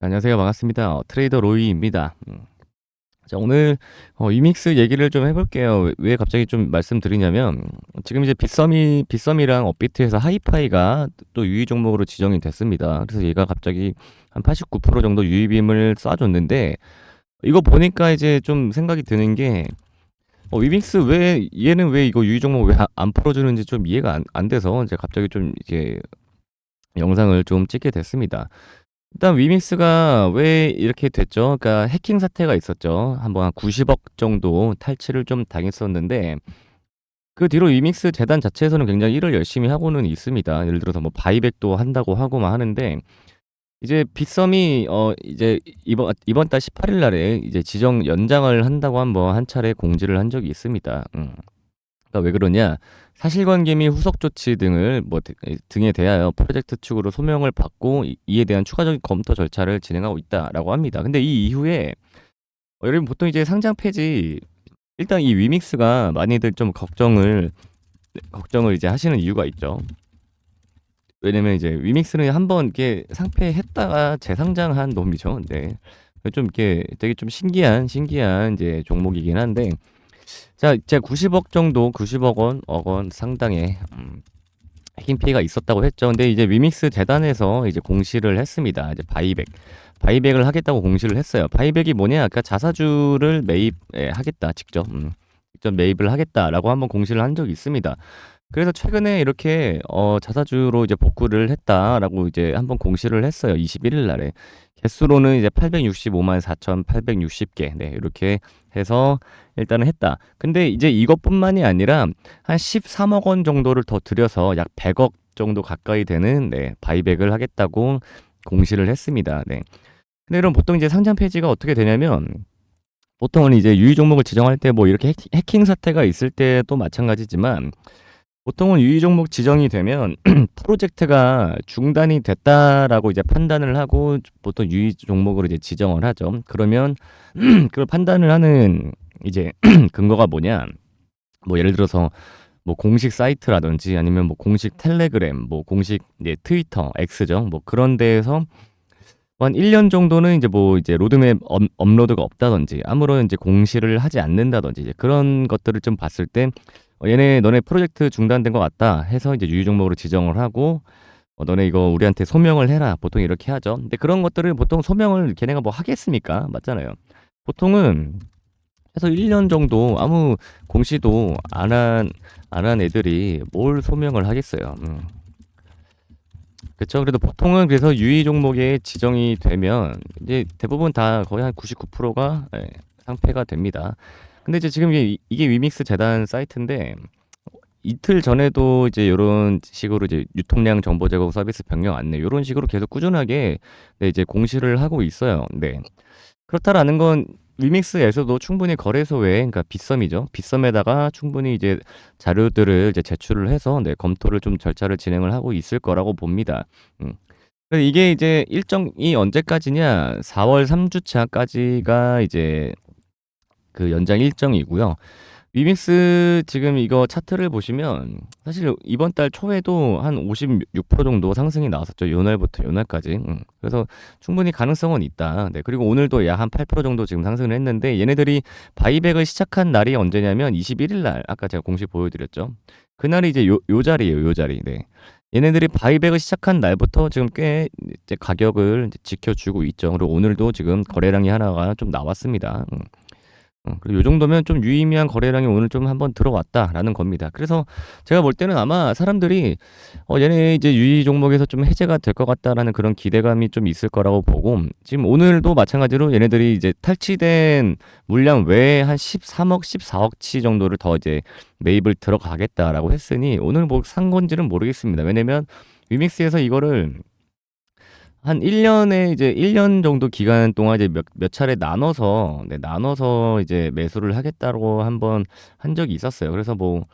안녕하세요. 반갑습니다. 트레이더 로이입니다. 자, 오늘 위믹스 얘기를 좀 해볼게요. 왜 갑자기 좀 말씀드리냐면 지금 이제 빗썸이랑 업비트에서 하이파이가 또 유의 종목으로 지정이 됐습니다. 그래서 얘가 갑자기 한 89% 정도 유의빔을 쏴줬는데 이거 보니까 이제 좀 생각이 드는 게 위믹스 왜 얘는 왜 이거 유의 종목 왜 안 풀어주는지 좀 이해가 안 돼서 이제 갑자기 좀 이제 영상을 좀 찍게 됐습니다. 일단 위믹스가 왜 이렇게 됐죠? 그러니까 해킹 사태가 있었죠. 한번 한 90억 정도 탈취를 좀 당했었는데 그 뒤로 위믹스 재단 자체에서는 굉장히 일을 열심히 하고는 있습니다. 예를 들어서 뭐 바이백도 한다고 하고만 하는데 이제 빗썸이 이제 이번 달 18일 날에 이제 지정 연장을 한다고 한번 한 차례 공지를 한 적이 있습니다. 그러니까 왜 그러냐? 사실관계 및 후속 조치 등을 등에 대하여 프로젝트 측으로 소명을 받고 이에 대한 추가적인 검토 절차를 진행하고 있다라고 합니다. 근데 이 이후에 여러분 보통 이제 상장 폐지 일단 이 위믹스가 많이들 좀 걱정을 이제 하시는 이유가 있죠. 왜냐면 이제 위믹스는 한번 이렇게 상폐했다가 재상장한 놈이죠. 네. 좀 이렇게 되게 좀 신기한 이제 종목이긴 한데 자, 이제 90억 정도, 90억 원, 억 원 상당의 해킹 피해가 있었다고 했죠. 근데 이제 위믹스 재단에서 이제 공시를 했습니다. 이제 바이백을 하겠다고 공시를 했어요. 바이백이 뭐냐? 아까 자사주를 매입하겠다, 직접. 직접 매입을 하겠다라고 한번 공시를 한 적이 있습니다. 그래서 최근에 이렇게 자사주로 이제 복구를 했다라고 이제 한번 공시를 했어요. 21일 날에. 개수로는 이제 865만 4,860개. 네, 이렇게 해서 일단은 했다. 근데 이제 이것뿐만이 아니라 한 13억 원 정도를 더 들여서 약 100억 정도 가까이 되는 바이백을 하겠다고 공시를 했습니다. 네. 근데 그럼 보통 이제 상장 폐지가 어떻게 되냐면 보통은 이제 유의 종목을 지정할 때 뭐 이렇게 해킹 사태가 있을 때도 마찬가지지만 보통은 유의 종목 지정이 되면 프로젝트가 중단이 됐다라고 이제 판단을 하고 보통 유의 종목으로 이제 지정을 하죠. 그러면 그걸 판단을 하는 이제 근거가 뭐냐? 뭐 예를 들어서 뭐 공식 사이트라든지 아니면 뭐 공식 텔레그램, 뭐 공식 이제 트위터, X죠. 뭐 그런 데에서 뭐한 1년 정도는 이제 뭐 이제 로드맵 업로드가 없다든지 아무런 이제 공시를 하지 않는다든지 이제 그런 것들을 좀 봤을 때 얘네 너네 프로젝트 중단된 것 같다 해서 이제 유의 종목으로 지정을 하고 너네 이거 우리한테 소명을 해라 보통 이렇게 하죠. 근데 그런 것들을 보통 소명을 걔네가 뭐 하겠습니까? 맞잖아요. 보통은 해서 1년 정도 아무 공시도 안 한 애들이 뭘 소명을 하겠어요. 그쵸. 그래도 보통은 그래서 유의 종목에 지정이 되면 이제 대부분 다 거의 한 99%가 상폐가 됩니다. 근데 이제 지금 이게 위믹스 재단 사이트인데 이틀 전에도 이제 요런 식으로 이제 유통량 정보 제공 서비스 변경 안내 요런 식으로 계속 꾸준하게 이제 공시를 하고 있어요. 네. 그렇다라는 건 위믹스에서도 충분히 거래소 외에 그러니까 빗썸이죠. 빗썸에다가 충분히 이제 자료들을 이제 제출을 해서 검토를 좀 절차를 진행을 하고 있을 거라고 봅니다. 음. 근데 이게 이제 일정이 언제까지냐? 4월 3주차까지가 이제 그 연장 일정이고요. 위믹스 지금 이거 차트를 보시면 사실 이번 달 초에도 한 56% 정도 상승이 나왔었죠. 요날부터 요날까지. 그래서 충분히 가능성은 있다. 네. 그리고 오늘도 약 한 8% 정도 지금 상승을 했는데 얘네들이 바이백을 시작한 날이 언제냐면 21일 날 아까 제가 공식 보여드렸죠. 그날이 이제 요 자리예요. 요 자리. 네. 얘네들이 바이백을 시작한 날부터 지금 꽤 이제 가격을 이제 지켜주고 있죠. 그리고 오늘도 지금 거래량이 하나가 좀 나왔습니다. 그리고 요 정도면 좀 유의미한 거래량이 오늘 좀 한번 들어왔다라는 겁니다. 그래서 제가 볼 때는 아마 사람들이 얘네 이제 유의 종목에서 좀 해제가 될 것 같다라는 그런 기대감이 좀 있을 거라고 보고 지금 오늘도 마찬가지로 얘네들이 이제 탈취된 물량 외에 한 13억, 14억치 정도를 더 이제 매입을 들어가겠다라고 했으니 오늘 뭐 산 건지는 모르겠습니다. 왜냐면 위믹스에서 이거를 한 1년에 이제 1년 정도 기간 동안 이제 몇 차례 나눠서 이제 매수를 하겠다고 한번 한 적이 있었어요. 그래서 뭐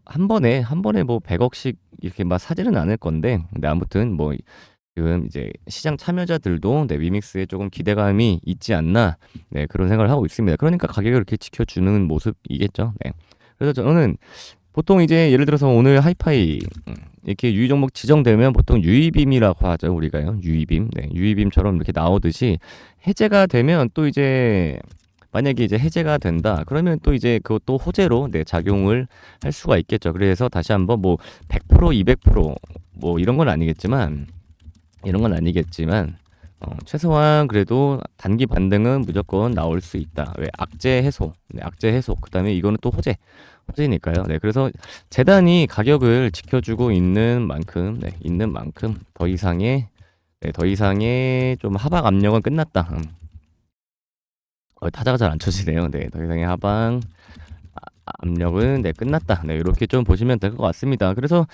한 번에 뭐 100억씩 이렇게 막 사지는 않을 건데 근데 아무튼 뭐 지금 이제 시장 참여자들도 위믹스에 조금 기대감이 있지 않나 그런 생각을 하고 있습니다. 그러니까 가격을 이렇게 지켜주는 모습이겠죠. 네. 그래서 저는 보통 이제 예를 들어서 오늘 하이파이 이렇게 유의 종목 지정되면 보통 유의빔이라고 하죠, 우리가요. 유의빔. 네, 유의빔처럼 이렇게 나오듯이 해제가 되면 또 이제 만약에 이제 해제가 된다. 그러면 또 이제 그것도 호재로 네, 작용을 할 수가 있겠죠. 그래서 다시 한번 뭐 100%, 200%뭐 이런 건 아니겠지만 최소한 그래도 단기 반등은 무조건 나올 수 있다. 왜? 악재 해소. 네, 악재 해소. 그다음에 이거는 또 호재니까요. 네, 그래서 재단이 가격을 지켜주고 있는 만큼 더 이상의 좀 하방 압력은 끝났다. 타자가 잘 안 쳐지네요. 네, 더 이상의 하방 압력은 네, 끝났다. 네, 이렇게 좀 보시면 될 것 같습니다. 그래서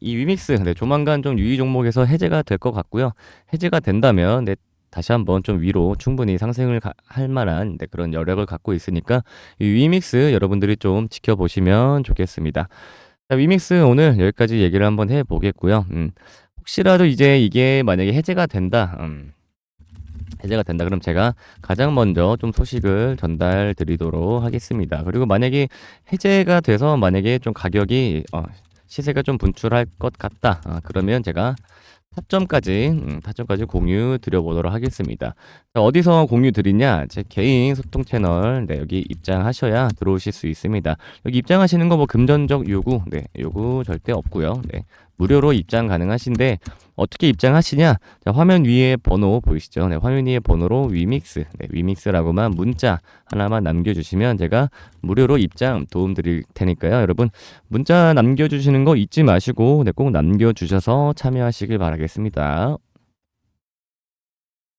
이 위믹스 네, 조만간 좀 유의 종목에서 해제가 될 것 같고요. 해제가 된다면 네, 다시 한번 좀 위로 충분히 상승을 할 만한 네, 그런 여력을 갖고 있으니까 이 위믹스 여러분들이 좀 지켜보시면 좋겠습니다. 자, 위믹스 오늘 여기까지 얘기를 한번 해보겠고요. 혹시라도 이제 이게 만약에 해제가 된다. 그럼 제가 가장 먼저 좀 소식을 전달 드리도록 하겠습니다. 그리고 만약에 해제가 돼서 만약에 좀 가격이 시세가 좀 분출할 것 같다. 그러면 제가 타점까지 공유 드려보도록 하겠습니다. 자, 어디서 공유 드리냐? 제 개인 소통 채널, 네, 여기 입장하셔야 들어오실 수 있습니다. 여기 입장하시는 거 뭐 금전적 요구, 네, 요구 절대 없고요. 네, 무료로 입장 가능하신데 어떻게 입장하시냐? 자, 화면 위에 번호 보이시죠? 네, 화면 위에 번호로 위믹스, 네, 위믹스라고만 문자 하나만 남겨주시면 제가 무료로 입장 도움 드릴 테니까요. 여러분 문자 남겨주시는 거 잊지 마시고 네, 꼭 남겨주셔서 참여하시길 바라겠습니다.